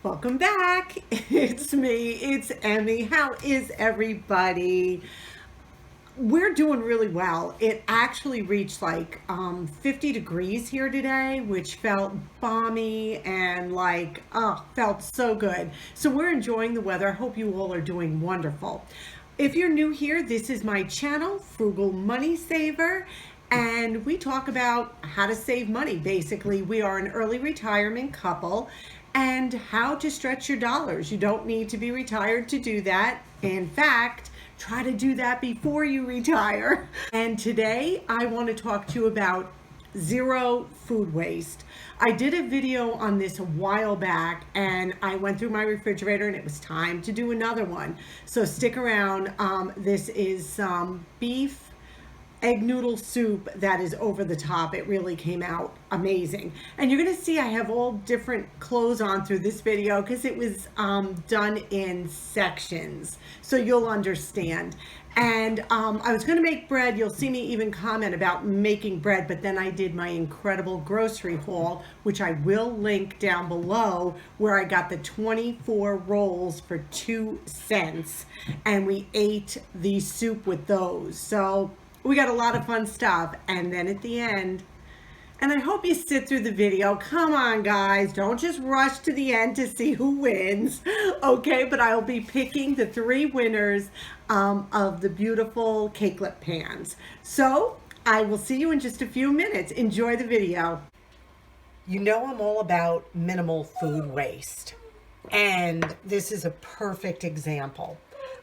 Welcome back. It's me. It's Emmy. How is everybody? We're doing really well. It actually reached like 50 degrees here today, which felt balmy and felt so good. So we're enjoying the weather. I hope you all are doing wonderful. If you're new here, this is my channel, Frugal Money Saver, and we talk about how to save money. Basically, we are an early retirement couple and how to stretch your dollars. You don't need to be retired to do that. In fact, try to do that before you retire. And today I want to talk to you about zero food waste. I did a video on this a while back and I went through my refrigerator and it was time to do another one. So stick around. This is some beef egg noodle soup that is over the top. It really came out amazing. And you're going to see I have all different clothes on through this video because it was done in sections. So you'll understand. And I was going to make bread. You'll see me even comment about making bread, but then I did my incredible grocery haul, which I will link down below, where I got the 24 rolls for 2 cents. And we ate the soup with those. So we got a lot of fun stuff. And then at the end, and I hope you sit through the video. Come on, guys. Don't just rush to the end to see who wins. Okay, but I'll be picking the 3 winners of the beautiful cakelet pans. So I will see you in just a few minutes. Enjoy the video. You know I'm all about minimal food waste. And this is a perfect example.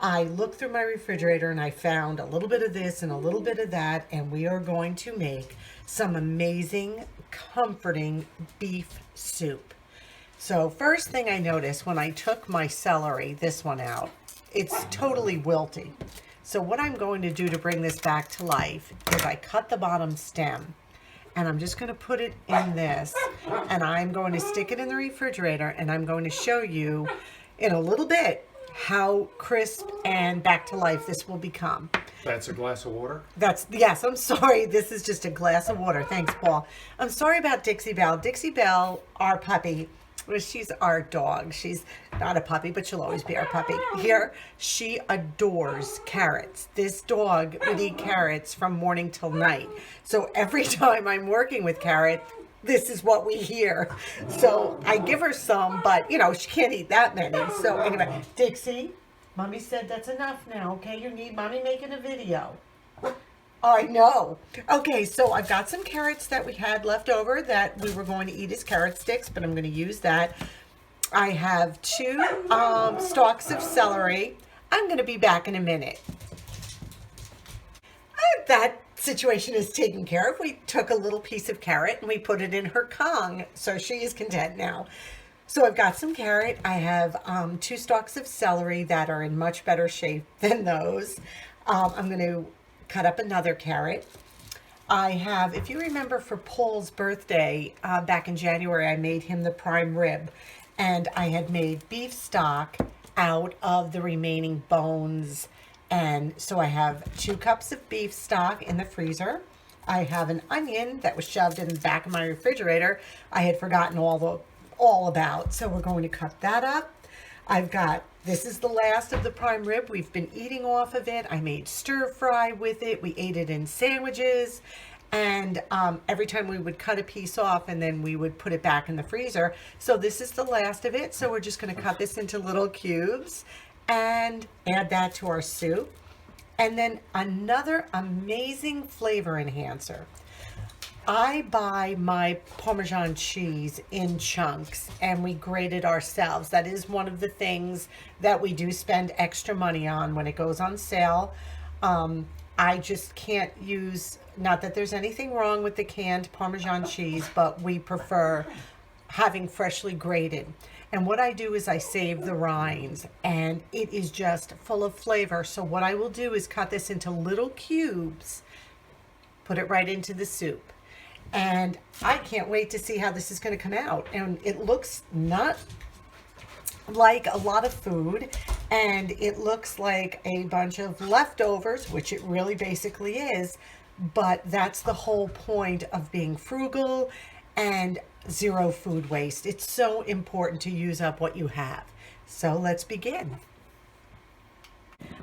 I looked through my refrigerator and I found a little bit of this and a little bit of that, and we are going to make some amazing, comforting beef soup. So first thing I noticed when I took my celery, this one out, it's totally wilty. So what I'm going to do to bring this back to life is I cut the bottom stem and I'm just going to put it in this and I'm going to stick it in the refrigerator and I'm going to show you in a little bit how crisp and back to life this will become. That's a glass of water? Yes, I'm sorry. This is just a glass of water. Thanks, Paul. I'm sorry about Dixie Belle. Dixie Belle, our puppy, well, she's our dog. She's not a puppy, but she'll always be our puppy. Here, she adores carrots. This dog would eat carrots from morning till night. So every time I'm working with Carrot, this is what we hear. So I give her some, but she can't eat that many. So anyway, Dixie, Mommy said that's enough now, okay? You need Mommy making a video. I know. Okay, so I've got some carrots that we had left over that we were going to eat as carrot sticks, but I'm going to use that. I have 2 stalks of celery. I'm going to be back in a minute. That situation is taken care of. We took a little piece of carrot and we put it in her Kong, so she is content now. So I've got some carrot. I have 2 stalks of celery that are in much better shape than those. I'm going to cut up another carrot. I have, if you remember for Paul's birthday back in January, I made him the prime rib, and I had made beef stock out of the remaining bones. And so I have 2 cups of beef stock in the freezer. I have an onion that was shoved in the back of my refrigerator. I had forgotten all about. So we're going to cut that up. This is the last of the prime rib. We've been eating off of it. I made stir fry with it. We ate it in sandwiches. And every time we would cut a piece off and then we would put it back in the freezer. So this is the last of it. So we're just going to cut this into little cubes and add that to our soup. And then another amazing flavor enhancer. I buy my Parmesan cheese in chunks and we grate it ourselves. That is one of the things that we do spend extra money on when it goes on sale. I just can't use, not that there's anything wrong with the canned Parmesan cheese, but we prefer having freshly grated. And what I do is I save the rinds and it is just full of flavor. So what I will do is cut this into little cubes, put it right into the soup. And I can't wait to see how this is going to come out. And it looks not like a lot of food, and it looks like a bunch of leftovers, which it really basically is. But that's the whole point of being frugal and zero food waste. It's so important to use up what you have. So let's begin.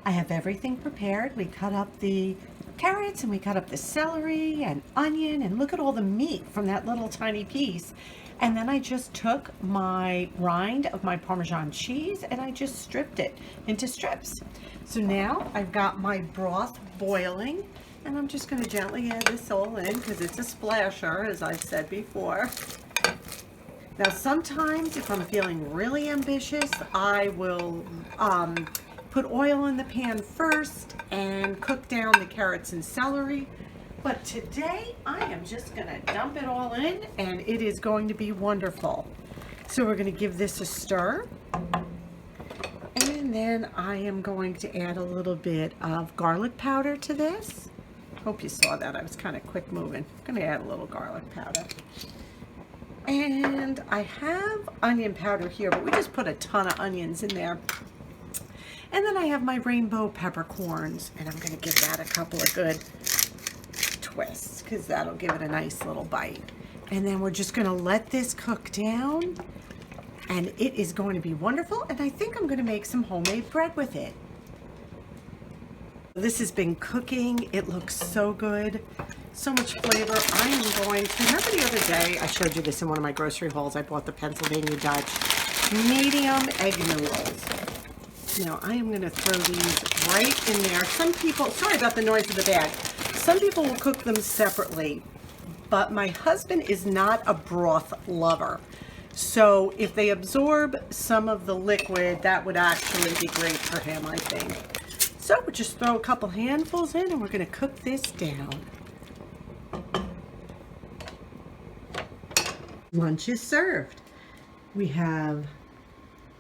I have everything prepared. We cut up the carrots and we cut up the celery and onion, and look at all the meat from that little tiny piece. And then I just took my rind of my Parmesan cheese and I just stripped it into strips. So now I've got my broth boiling, and I'm just going to gently add this all in because it's a splasher, as I've said before. Now sometimes if I'm feeling really ambitious, I will put oil in the pan first and cook down the carrots and celery. But today I am just going to dump it all in, and it is going to be wonderful. So we're going to give this a stir. And then I am going to add a little bit of garlic powder to this. Hope you saw that. I was kind of quick moving. I'm going to add a little garlic powder. And I have onion powder here, but we just put a ton of onions in there. And then I have my rainbow peppercorns, and I'm going to give that a couple of good twists because that'll give it a nice little bite. And then we're just going to let this cook down, and it is going to be wonderful. And I think I'm going to make some homemade bread with it. This has been cooking. It looks so good. So much flavor. I am going to, remember the other day I showed you this in one of my grocery hauls. I bought the Pennsylvania Dutch medium egg noodles. Now I am going to throw these right in there. Some people, sorry about the noise of the bag. Some people will cook them separately, but my husband is not a broth lover. So if they absorb some of the liquid, that would actually be great for him, I think. So we'll just throw a couple handfuls in, and we're going to cook this down. Lunch is served. We have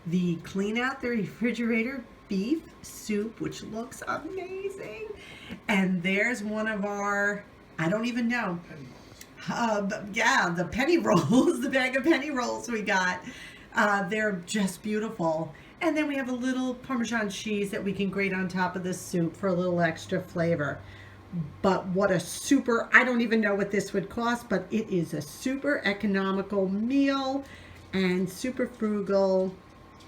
the clean out the refrigerator beef soup, which looks amazing. And there's one of our, I don't even know. Yeah, the penny rolls, the bag of penny rolls we got. They're just beautiful. And then we have a little Parmesan cheese that we can grate on top of this soup for a little extra flavor. But what a super, I don't even know what this would cost, but it is a super economical meal and super frugal.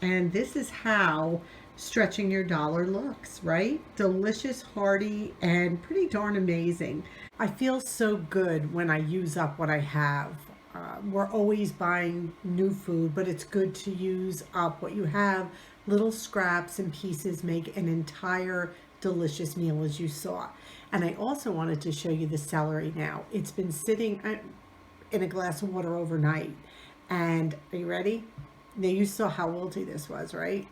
And this is how stretching your dollar looks, right? Delicious, hearty, and pretty darn amazing. I feel so good when I use up what I have. We're always buying new food, but it's good to use up what you have. Little scraps and pieces make an entire delicious meal, as you saw. And I also wanted to show you the celery now. It's been sitting in a glass of water overnight. And are you ready? Now you saw how wilty this was, right?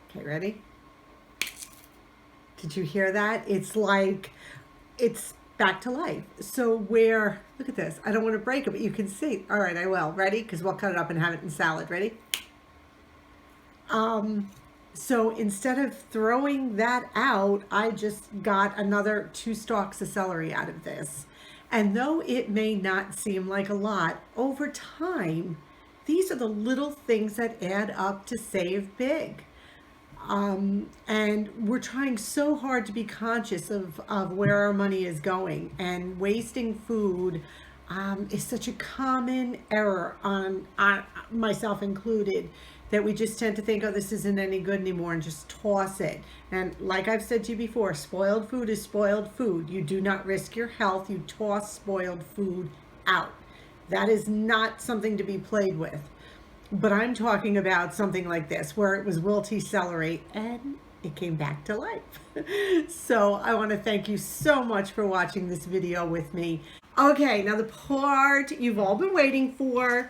Okay, ready? Did you hear that? It's like, it's back to life. So where, look at this. I don't want to break it, but you can see. All right, I will. Ready? Because we'll cut it up and have it in salad. Ready? So instead of throwing that out, I just got another 2 stalks of celery out of this. And though it may not seem like a lot, over time, these are the little things that add up to save big. And we're trying so hard to be conscious of where our money is going, and wasting food is such a common error on myself included, that we just tend to think, oh, this isn't any good anymore, and just toss it. And like I've said to you before, spoiled food is spoiled food. You do not risk your health. You toss spoiled food out. That is not something to be played with. But I'm talking about something like this, where it was wilty celery and it came back to life. So I want to thank you so much for watching this video with me. Okay, now the part you've all been waiting for,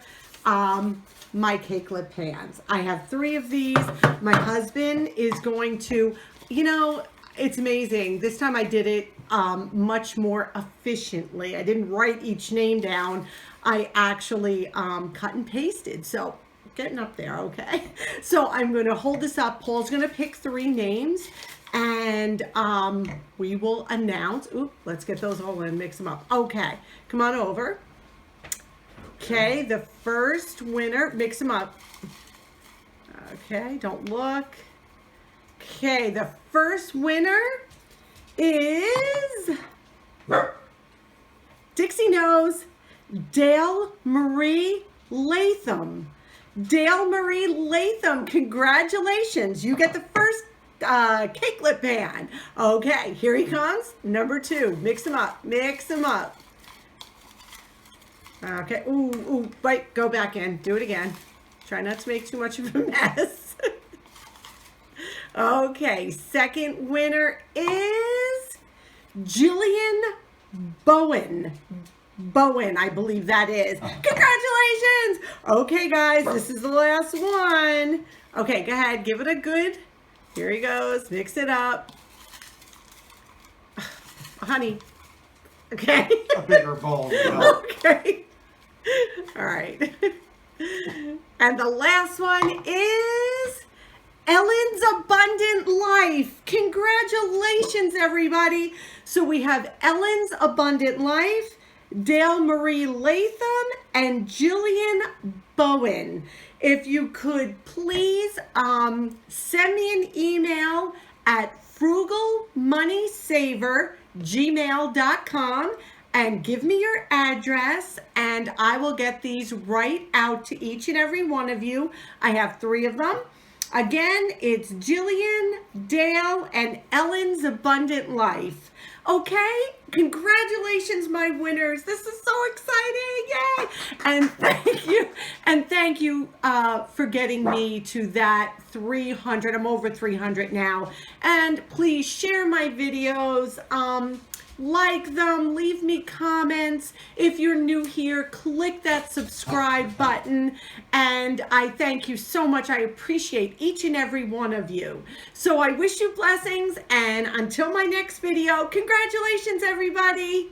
my cakelet pans. I have 3 of these. My husband is going to, you know, it's amazing. This time I did it much more efficiently. I didn't write each name down. I actually cut and pasted. So getting up there, okay? So I'm going to hold this up. Paul's going to pick 3 names, and we will announce. Oop, let's get those all in, mix them up. Okay, come on over. Okay, the first winner, mix them up. Okay, don't look. Okay, the first winner is Dixie knows. Dale Marie Latham. Dale Marie Latham, congratulations. You get the first cakelet pan. Okay, here he comes. Number 2. Mix them up. Mix them up. Okay. Ooh, wait, go back in. Do it again. Try not to make too much of a mess. Okay, second winner is Jillian Bowen. Bowen, I believe that is. Congratulations! Okay, guys, this is the last one. Okay, go ahead, give it a good. Here he goes. Mix it up. Honey. Okay. A bigger bowl. Yeah. Okay. All right. And the last one is Ellen's Abundant Life. Congratulations, everybody. So we have Ellen's Abundant Life, Dale Marie Latham, and Jillian Bowen. If you could please send me an email at frugalmoneysaver@gmail.com and give me your address, and I will get these right out to each and every one of you. I have 3 of them. Again, it's Jillian, Dale, and Ellen's Abundant Life. Okay? Congratulations, my winners. This is so exciting. Yay! And thank you. And thank you for getting me to that 300. I'm over 300 now. And please share my videos. Like them, leave me comments. If you're new here, click that subscribe button. And I thank you so much. I appreciate each and every one of you. So I wish you blessings, and until my next video, congratulations, everybody.